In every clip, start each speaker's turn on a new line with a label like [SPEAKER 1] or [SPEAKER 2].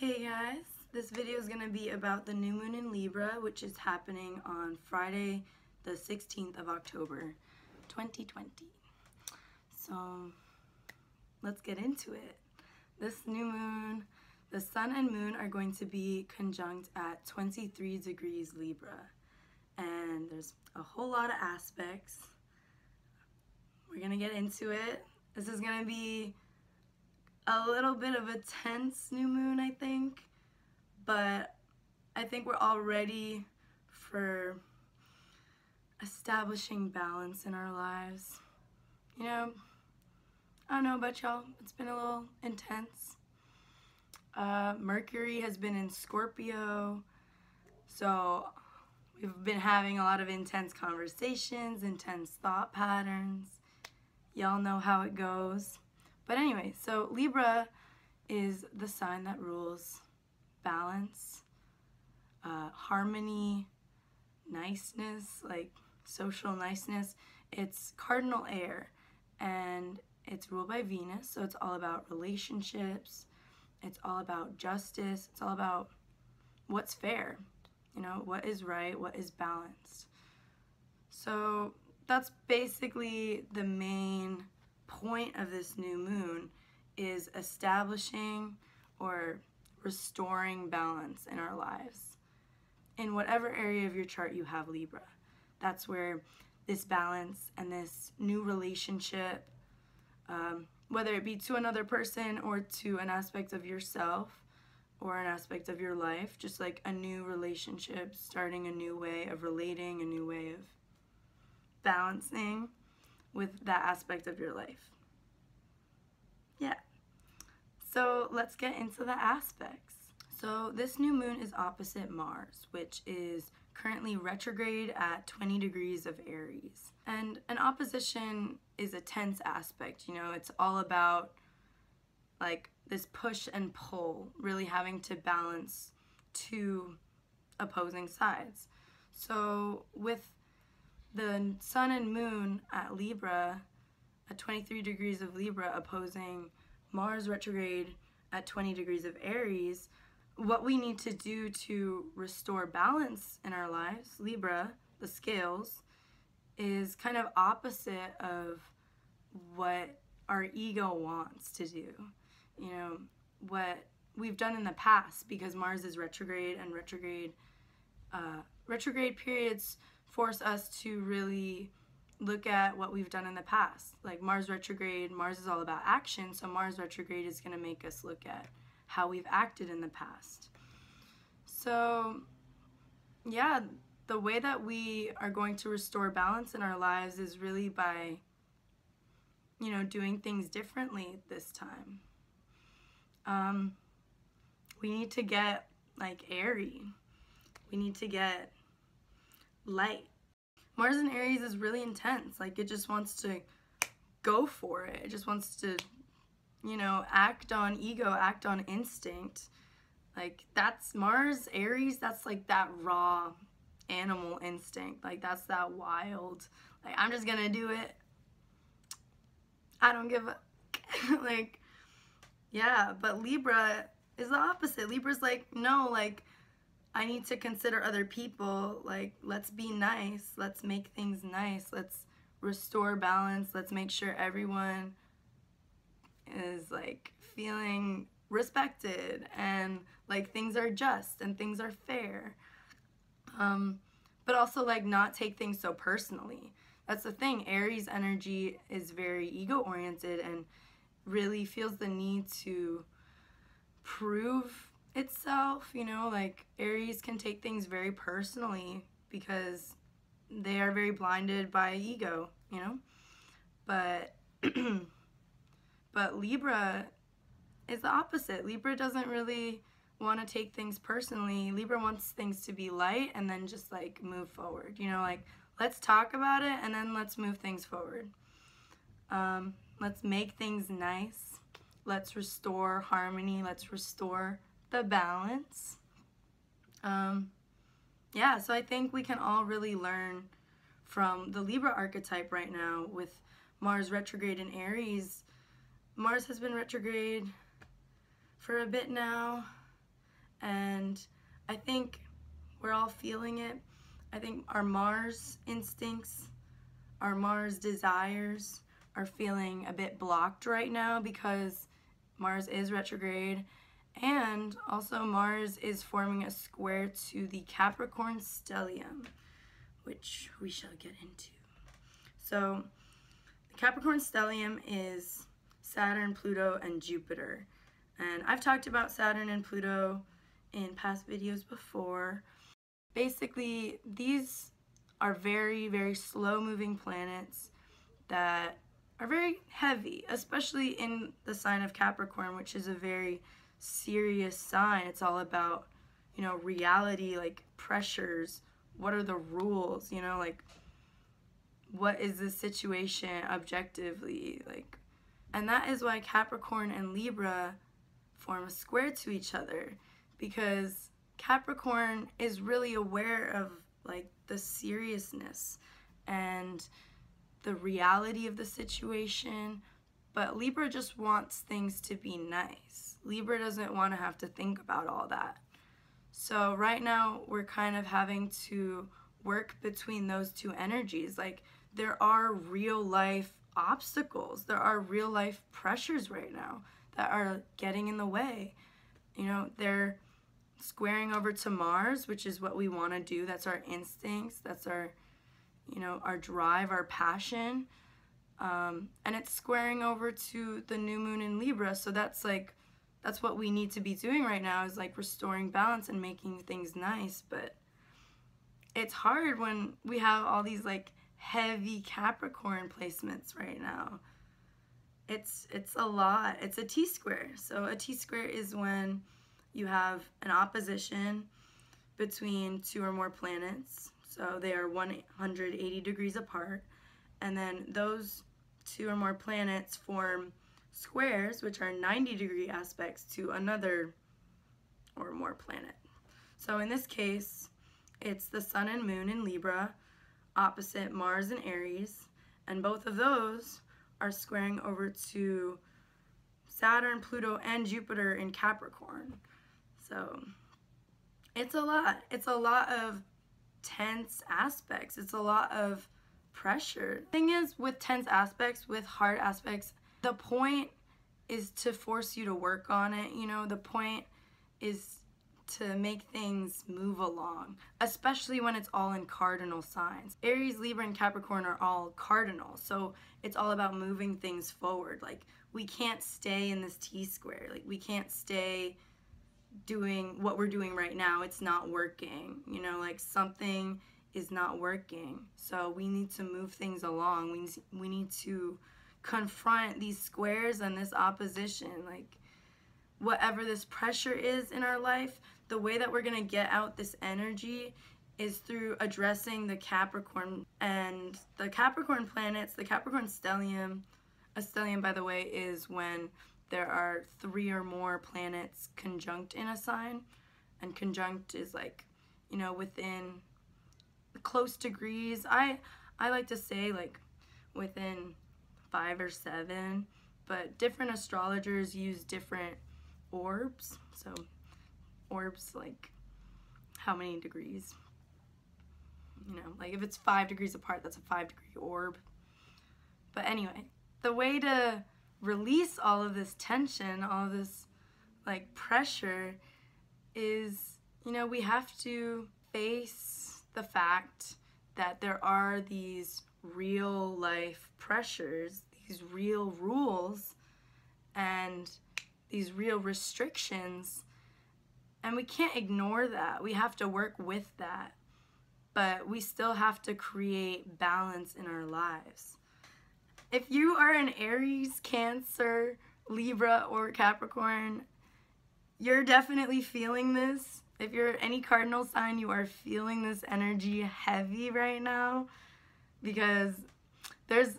[SPEAKER 1] Hey guys, this video is going to be about the new moon in Libra, which is happening on Friday the 16th of October 2020. So let's get into it. This new moon, the sun and moon are going to be conjunct at 23 degrees Libra, and there's a whole lot of aspects. We're going to get into it. This is going to be a little bit of a tense new moon, I think, but I think we're all ready for establishing balance in our lives. You know, I don't know about y'all, it's been a little intense. Mercury has been in Scorpio, so we've been having a lot of intense conversations, intense thought patterns. Y'all know how it goes. But anyway, so Libra is the sign that rules balance, harmony, niceness, like social niceness. It's cardinal air, and it's ruled by Venus, so it's all about relationships. It's all about justice. It's all about what's fair, you know, what is right, what is balanced. So that's basically the main point of this new moon, is establishing or restoring balance in our lives. In whatever area of your chart you have Libra, that's where this balance and this new relationship, whether it be to another person or to an aspect of yourself or an aspect of your life, just like a new relationship, starting a new way of relating, a new way of balancing with that aspect of your life. Yeah. So let's get into the aspects. So this new moon is opposite Mars, which is currently retrograde at 20 degrees of Aries. And an opposition is a tense aspect, you know, it's all about like this push and pull, really having to balance two opposing sides. So with the sun and moon at Libra, at 23 degrees of Libra, opposing Mars retrograde at 20 degrees of Aries, what we need to do to restore balance in our lives, Libra, the scales, is kind of opposite of what our ego wants to do. You know, what we've done in the past, because Mars is retrograde, and retrograde periods force us to really look at what we've done in the past. Like Mars retrograde, Mars is all about action, so Mars retrograde is going to make us look at how we've acted in the past. So yeah, the way that we are going to restore balance in our lives is really by, you know, doing things differently this time. We need to get like airy. We need to get light. Mars in Aries is really intense. Like, it just wants to go for it. It just wants to, you know, act on ego, act on instinct. Like, that's Mars, Aries, that's like that raw animal instinct. Like, that's that wild, like, I'm just gonna do it. I don't give a, like, yeah, but Libra is the opposite. Libra's like, no, like, I need to consider other people. Like, let's be nice. Let's make things nice. Let's restore balance. Let's make sure everyone is like feeling respected, and like things are just and things are fair. But also like not take things so personally. That's the thing. Aries energy is very ego oriented and really feels the need to prove itself, you know, like Aries can take things very personally because they are very blinded by ego, you know, but but Libra is the opposite. Libra doesn't really want to take things personally. Libra wants things to be light and then just like move forward, you know, like let's talk about it and then let's move things forward. Let's make things nice. Let's restore harmony. Let's restore the balance. Yeah, so I think we can all really learn from the Libra archetype right now with Mars retrograde in Aries. Mars has been retrograde for a bit now, and I think we're all feeling it. I think our Mars instincts, our Mars desires are feeling a bit blocked right now because Mars is retrograde, and also Mars is forming a square to the Capricorn stellium, which we shall get into. So the Capricorn stellium is Saturn, Pluto, and Jupiter. And I've talked about Saturn and Pluto in past videos before. Basically, these are very, very slow-moving planets that are very heavy, especially in the sign of Capricorn, which is a very serious sign. It's all about, you know, reality, like pressures. What are the rules, you know, like what is the situation objectively, like, and that is why Capricorn and Libra form a square to each other, because Capricorn is really aware of like the seriousness and the reality of the situation, but Libra just wants things to be nice. Libra doesn't want to have to think about all that. So right now we're kind of having to work between those two energies. Like, there are real life obstacles, there are real life pressures right now that are getting in the way. You know, they're squaring over to Mars, which is what we want to do. That's our instincts, that's our, you know, our drive, our passion. And it's squaring over to the new moon in Libra. So that's like, that's what we need to be doing right now, is like restoring balance and making things nice. But it's hard when we have all these like heavy Capricorn placements right now. It's a lot. It's a T-square. So a T-square is when you have an opposition between two or more planets. So they are 180 degrees apart. And then those two or more planets form squares, which are 90-degree aspects to another or more planet. So in this case, it's the Sun and Moon in Libra, opposite Mars and Aries, and both of those are squaring over to Saturn, Pluto, and Jupiter in Capricorn. So it's a lot. It's a lot of tense aspects. It's a lot of pressure. The thing is, with tense aspects, with hard aspects, the point is to force you to work on it. You know, the point is to make things move along, especially when it's all in cardinal signs. Aries, Libra, and Capricorn are all cardinal, so it's all about moving things forward. Like, we can't stay in this T-square. Like, we can't stay doing what we're doing right now. It's not working. You know, like, something is not working. So we need to move things along. We need to confront these squares and this opposition. Like, whatever this pressure is in our life, the way that we're going to get out this energy is through addressing the Capricorn. And the Capricorn planets, the Capricorn stellium, a stellium, by the way, is when there are 3 or more planets conjunct in a sign. And conjunct is like, you know, within close degrees. I like to say like within 5 or 7, but different astrologers use different orbs. So orbs, like how many degrees, you know, like if it's 5 degrees apart, that's a 5-degree orb. But anyway, the way to release all of this tension, all of this like pressure, is, you know, we have to face the fact that there are these real life pressures, these real rules, and these real restrictions, and we can't ignore that. We have to work with that, but we still have to create balance in our lives. If you are an Aries, Cancer, Libra, or Capricorn, you're definitely feeling this. If you're any cardinal sign, you are feeling this energy heavy right now, because there's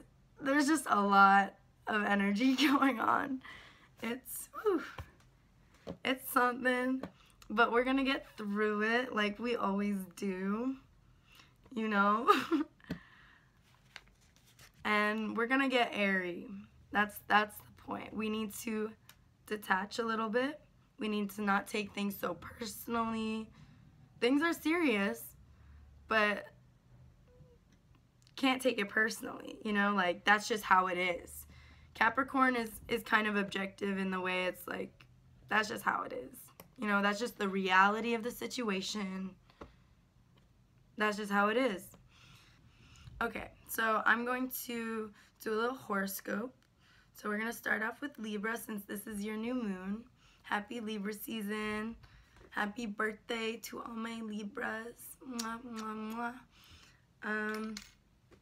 [SPEAKER 1] just a lot of energy going on. It's something, but we're gonna get through it like we always do, you know. And we're gonna get airy. That's the point. We need to detach a little bit We need to not take things so personally. Things are serious, but can't take it personally, you know, like that's just how it is. Capricorn is kind of objective in the way it's like, that's just how it is. You know, that's just the reality of the situation. That's just how it is. Okay, so I'm going to do a little horoscope. So we're going to start off with Libra since this is your new moon. Happy Libra season. Happy birthday to all my Libras. Mwah, mwah, mwah.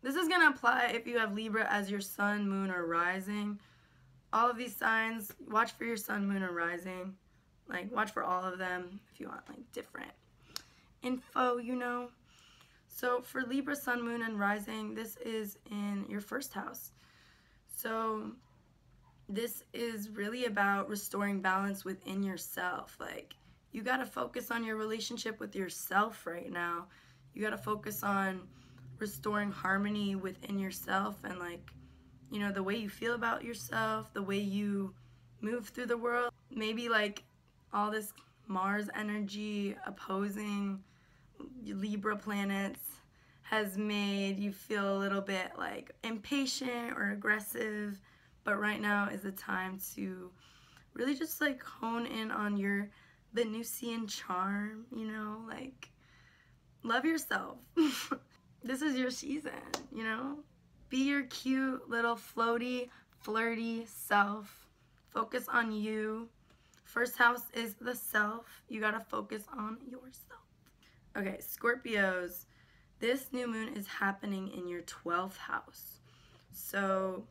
[SPEAKER 1] This is going to apply if you have Libra as your sun, moon, or rising. All of these signs, watch for your sun, moon, or rising. Like, watch for all of them if you want, like, different info, you know. So for Libra, sun, moon, and rising, this is in your first house. So this is really about restoring balance within yourself. Like, you got to focus on your relationship with yourself right now. You got to focus on restoring harmony within yourself and, like, you know, the way you feel about yourself, the way you move through the world. Maybe, like, all this Mars energy opposing Libra planets has made you feel a little bit, like, impatient or aggressive. But right now is the time to really just, like, hone in on your Venusian charm, you know, like, love yourself. This is your season, you know? Be your cute little floaty, flirty self. Focus on you. First house is the self. You gotta focus on yourself. Okay, Scorpios. This new moon is happening in your 12th house. So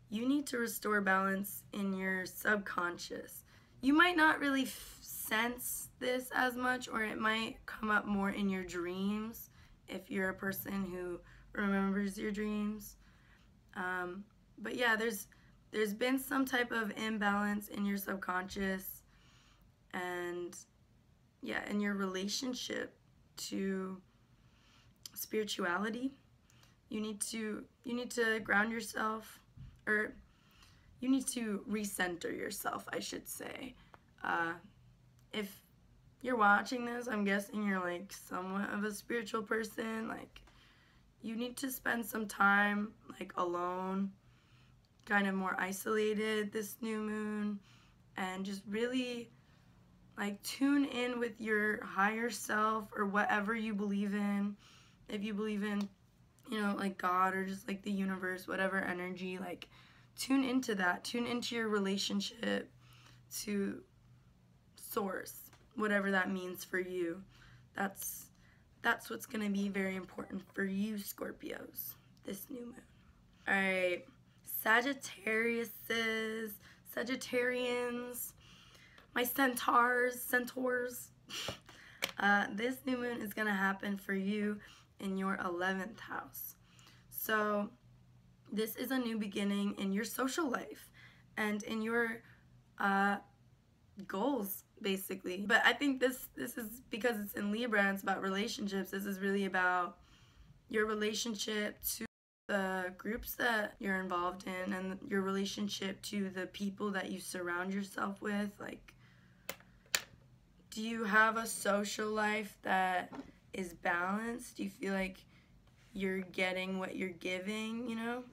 [SPEAKER 1] you need to restore balance in your subconscious. You might not really sense this as much, or it might come up more in your dreams if you're a person who remembers your dreams. But yeah, there's been some type of imbalance in your subconscious, and yeah, in your relationship to spirituality. You need to ground yourself, or you need to recenter yourself, I should say. If you're watching this, I'm guessing you're, like, somewhat of a spiritual person. Like, you need to spend some time, like, alone, kind of more isolated this new moon, and just really, like, tune in with your higher self or whatever you believe in. If you believe in, you know, like, God or just, like, the universe, whatever energy, like, tune into that. Tune into your relationship to source, whatever that means for you. That's what's going to be very important for you, Scorpios, this new moon. All right, Sagittarians, my centaurs. This new moon is going to happen for you in your 11th house. So this is a new beginning in your social life and in your goals, basically. But I think this is because it's in Libra and it's about relationships. This is really about your relationship to the groups that you're involved in and your relationship to the people that you surround yourself with. Like, do you have a social life that is balanced? Do you feel like you're getting what you're giving, you know?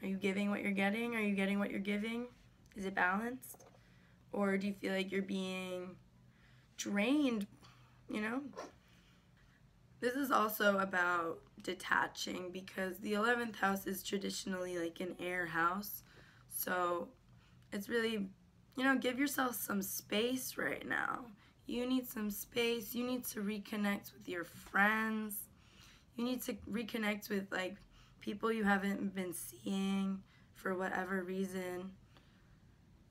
[SPEAKER 1] Are you giving what you're getting? Are you getting what you're giving? Is it balanced? Or do you feel like you're being drained, you know? This is also about detaching, because the 11th house is traditionally like an air house. So it's really, you know, give yourself some space right now. You need some space. You need to reconnect with your friends. You need to reconnect with, like, people you haven't been seeing for whatever reason.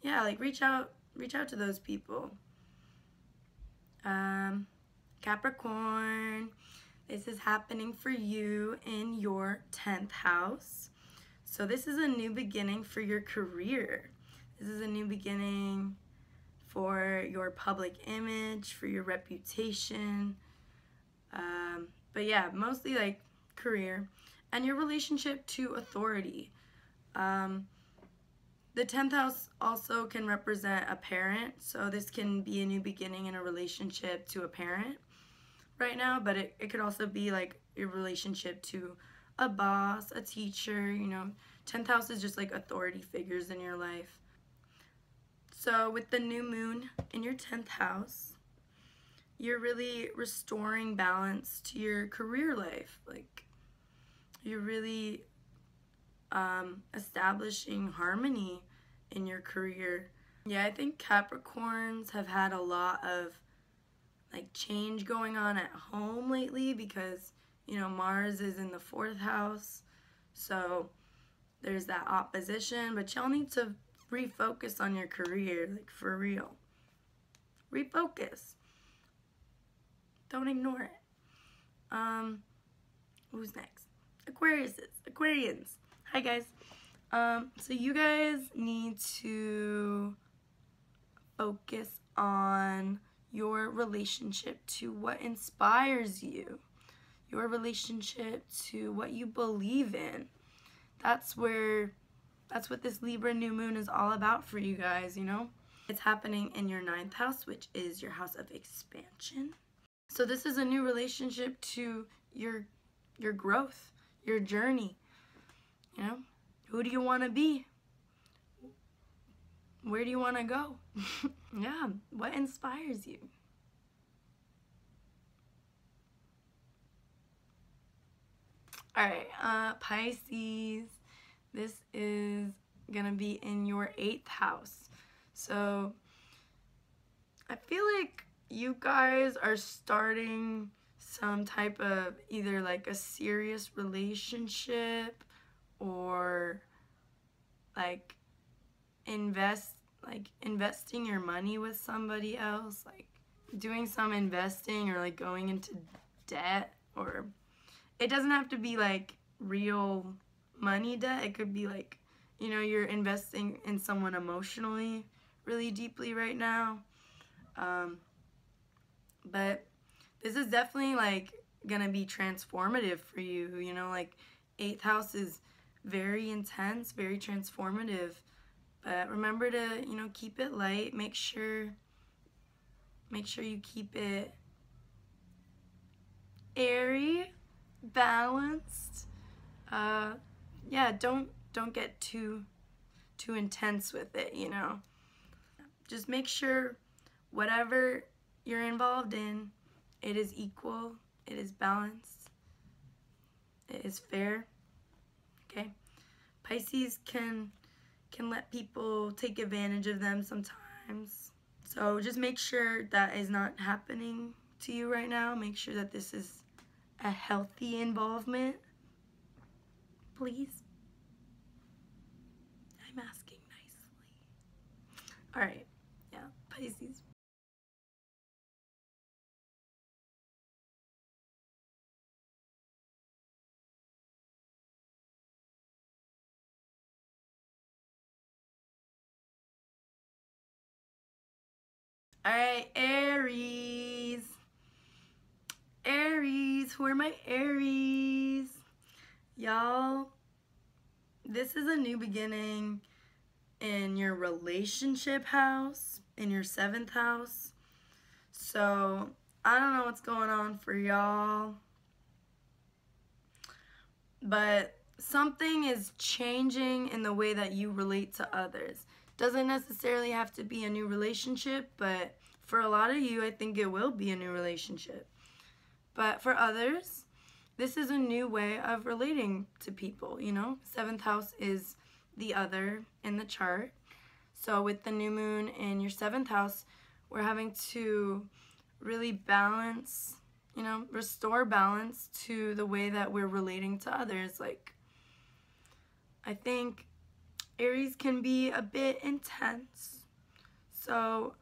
[SPEAKER 1] Yeah, like, reach out to those people. Capricorn, this is happening for you in your 10th house. So this is a new beginning for your career. This is a new beginning for your public image, for your reputation. But yeah, mostly, like, career and your relationship to authority. The 10th house also can represent a parent, so this can be a new beginning in a relationship to a parent right now, but it could also be like your relationship to a boss, a teacher, you know. 10th house is just like authority figures in your life. So with the new moon in your 10th house, you're really restoring balance to your career life. Like, you're really establishing harmony in your career. Yeah, I think Capricorns have had a lot of like change going on at home lately because, you know, Mars is in the 4th house, so there's that opposition, but y'all need to refocus on your career, like for real. Refocus. Don't ignore it. Who's next? Aquarians. Hi guys. So you guys need to focus on your relationship to what inspires you, your relationship to what you believe in. That's what this Libra new moon is all about for you guys, you know? It's happening in your 9th house, which is your house of expansion. So this is a new relationship to your growth, your journey. You know, who do you want to be? Where do you want to go? Yeah, what inspires you? All right, Pisces, this is gonna be in your 8th house. So I feel like you guys are starting some type of either like a serious relationship or like investing your money with somebody else, like doing some investing or like going into debt, or it doesn't have to be like real money debt. It could be like, you know, you're investing in someone emotionally really deeply right now. But this is definitely like gonna be transformative for you, you know, like 8th house is very intense, very transformative. But remember to, you know, keep it light. Make sure you keep it airy, balanced. Yeah, don't get too intense with it, you know. Just make sure whatever you're involved in, it is equal, it is balanced, it is fair. Okay? Pisces can let people take advantage of them sometimes. So just make sure that is not happening to you right now. Make sure that this is a healthy involvement. Please. I'm asking nicely. All right. Yeah, Pisces. All right, Aries. Aries, who are my Aries? Y'all, this is a new beginning in your relationship house, in your 7th house. So, I don't know what's going on for y'all, but something is changing in the way that you relate to others. Doesn't necessarily have to be a new relationship, but for a lot of you, I think it will be a new relationship. But for others, this is a new way of relating to people, you know? 7th house is the other in the chart. So with the new moon in your 7th house, we're having to really balance, you know, restore balance to the way that we're relating to others. Like, I think Aries can be a bit intense. So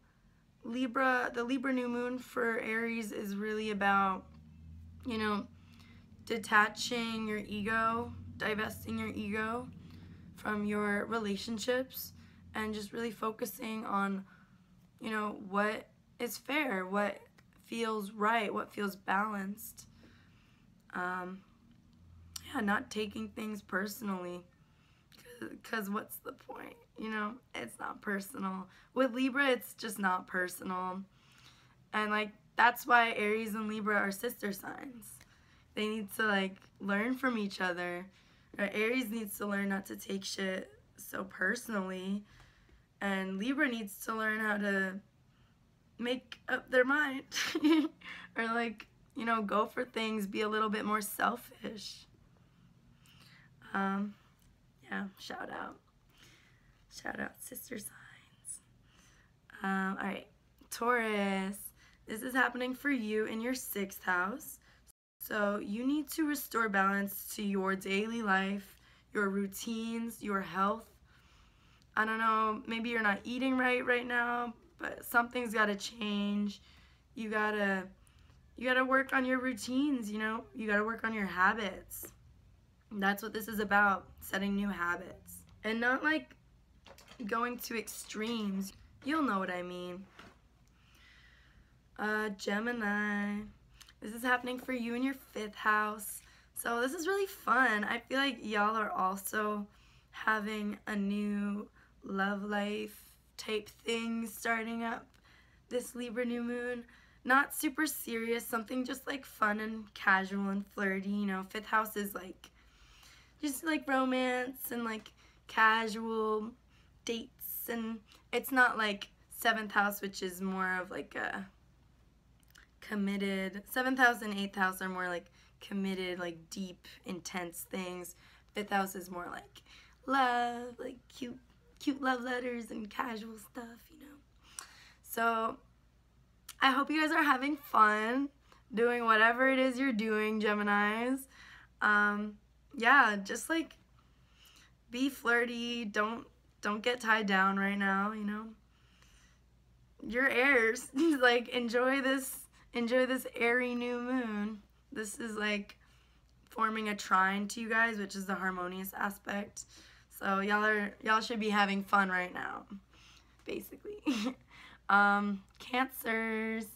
[SPEAKER 1] the Libra new moon for Aries is really about, you know, detaching your ego, divesting your ego from your relationships, and just really focusing on, you know, what is fair, what feels right, what feels balanced. Yeah, not taking things personally, because what's the point? You know, it's not personal. With Libra, it's just not personal. And like, that's why Aries and Libra are sister signs. They need to like learn from each other. Or Aries needs to learn not to take shit so personally. And Libra needs to learn how to make up their mind. Or like, you know, go for things, be a little bit more selfish. Yeah, shout out. Shout out sister signs. Alright, Taurus. This is happening for you in your 6th house. So you need to restore balance to your daily life, your routines, your health. I don't know, maybe you're not eating right now, but something's got to change. You gotta work on your routines, you know? You gotta work on your habits. That's what this is about, setting new habits. And not like going to extremes. You'll know what I mean. Gemini. This is happening for you in your 5th house. So this is really fun. I feel like y'all are also having a new love life type thing starting up this Libra New Moon. Not super serious, something just like fun and casual and flirty. You know, 5th house is like just like romance and like casual dates, and it's not like 7th house, which is more of like a committed. 7th house and 8th house are more like committed, like deep, intense things. 5th house is more like love, like cute love letters and casual stuff, you know. So I hope you guys are having fun doing whatever it is you're doing, Geminis. Yeah, just like be flirty. Don't get tied down right now, you know. You're Aries. Like enjoy this airy new moon. This is like forming a trine to you guys, which is the harmonious aspect. So y'all should be having fun right now, basically. Cancers.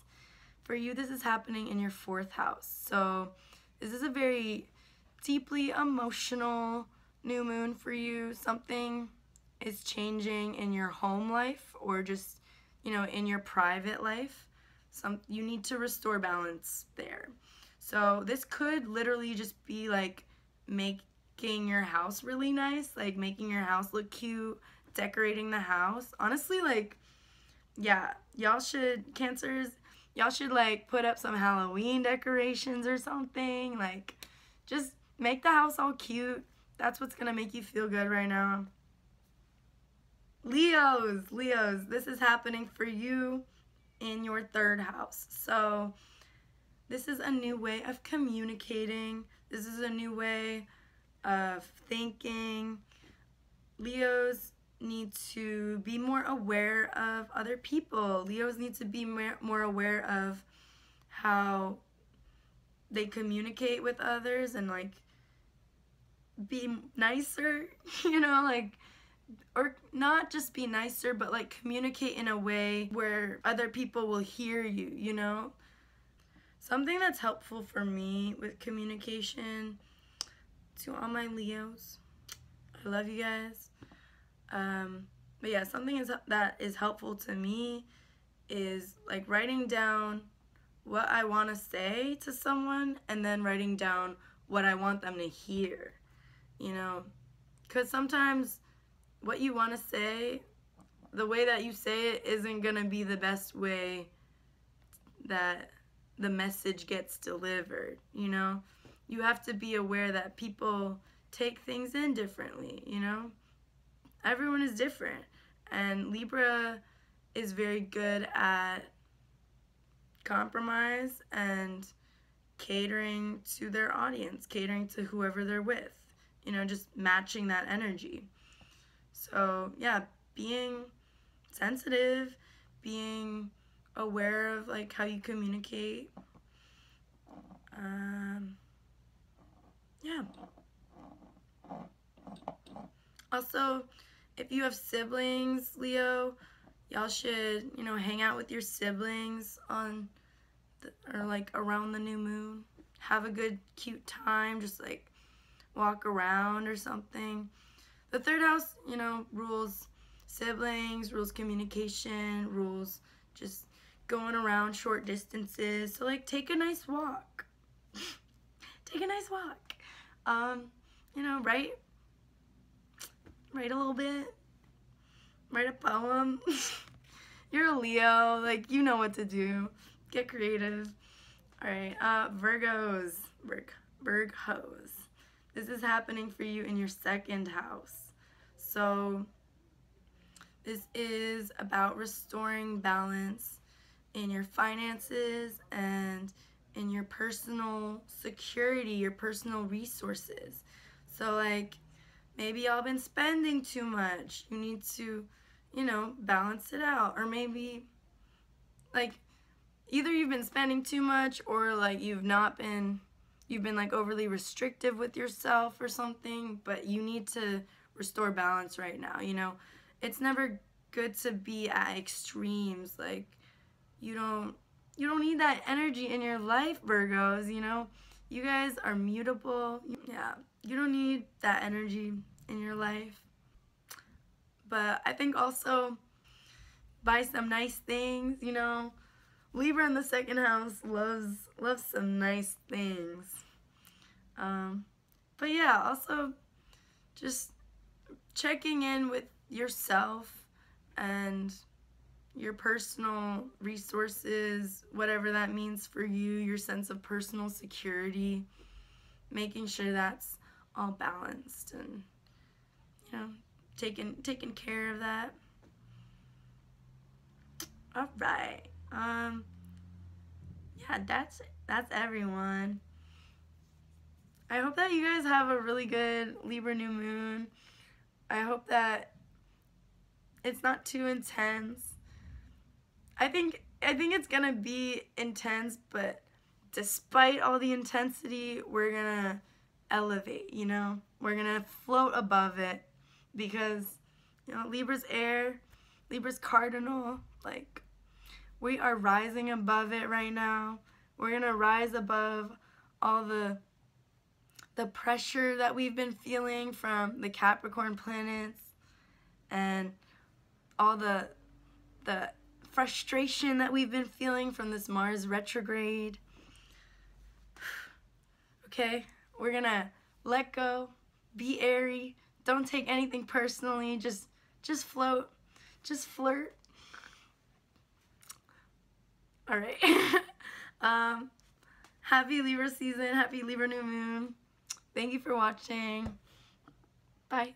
[SPEAKER 1] For you, this is happening in your 4th house. So this is a very deeply emotional new moon for you. Something is changing in your home life or just, you know, in your private life. You need to restore balance there. So this could literally just be like making your house really nice, like making your house look cute, decorating the house. Honestly, like, yeah, Cancers, y'all should like put up some Halloween decorations or something. Like, just make the house all cute. That's what's gonna make you feel good right now. Leos, this is happening for you in your 3rd house. So this is a new way of communicating. This is a new way of thinking. Leos need to be more aware of other people. Leos need to be more aware of how they communicate with others and like be nicer, you know, like, or not just be nicer, but like communicate in a way where other people will hear you, you know. Something that's helpful for me with communication, to all my Leos, I love you guys. But yeah, something that is helpful to me is like writing down what I want to say to someone and then writing down what I want them to hear, you know, because sometimes what you want to say, the way that you say it isn't going to be the best way that the message gets delivered, you know. You have to be aware that people take things in differently, you know. Everyone is different, and Libra is very good at compromise and catering to their audience, catering to whoever they're with, you know, just matching that energy. So yeah, being sensitive, being aware of like how you communicate. Yeah. Also, if you have siblings, Leo, y'all should, you know, hang out with your siblings or like around the new moon. Have a good, cute time. Just like walk around or something. the third house, you know, rules siblings, rules communication, rules just going around short distances. So like take a nice walk. Take a nice walk. You know, write a little bit. Write a poem. You're a Leo, like you know what to do. Get creative. All right, Virgos, Virgos. This is happening for you in your second house. So this is about restoring balance in your finances and in your personal security, your personal resources. So like maybe y'all been spending too much. You need to, you know, balance it out. Or maybe like either you've been spending too much or like you've been like overly restrictive with yourself or something, but you need to restore balance right now. You know, it's never good to be at extremes. Like you don't need that energy in your life, Virgos. You know, you guys are mutable. Yeah, you don't need that energy in your life. But I think also buy some nice things. You know, Libra in the second house loves some nice things. But yeah, also just checking in with yourself and your personal resources, whatever that means for you, your sense of personal security, making sure that's all balanced and, you know, taking care of that. All right. Yeah, that's everyone. I hope that you guys have a really good Libra New Moon. I hope that it's not too intense. I think it's gonna be intense, but despite all the intensity, we're gonna elevate, you know? We're gonna float above it because, you know, Libra's air, Libra's cardinal, like, we are rising above it right now. We're gonna rise above all the pressure that we've been feeling from the Capricorn planets and all the frustration that we've been feeling from this Mars retrograde. Okay, we're gonna let go, be airy, don't take anything personally, just float, just flirt. All right. Happy Libra season, happy Libra New Moon. Thank you for watching. Bye.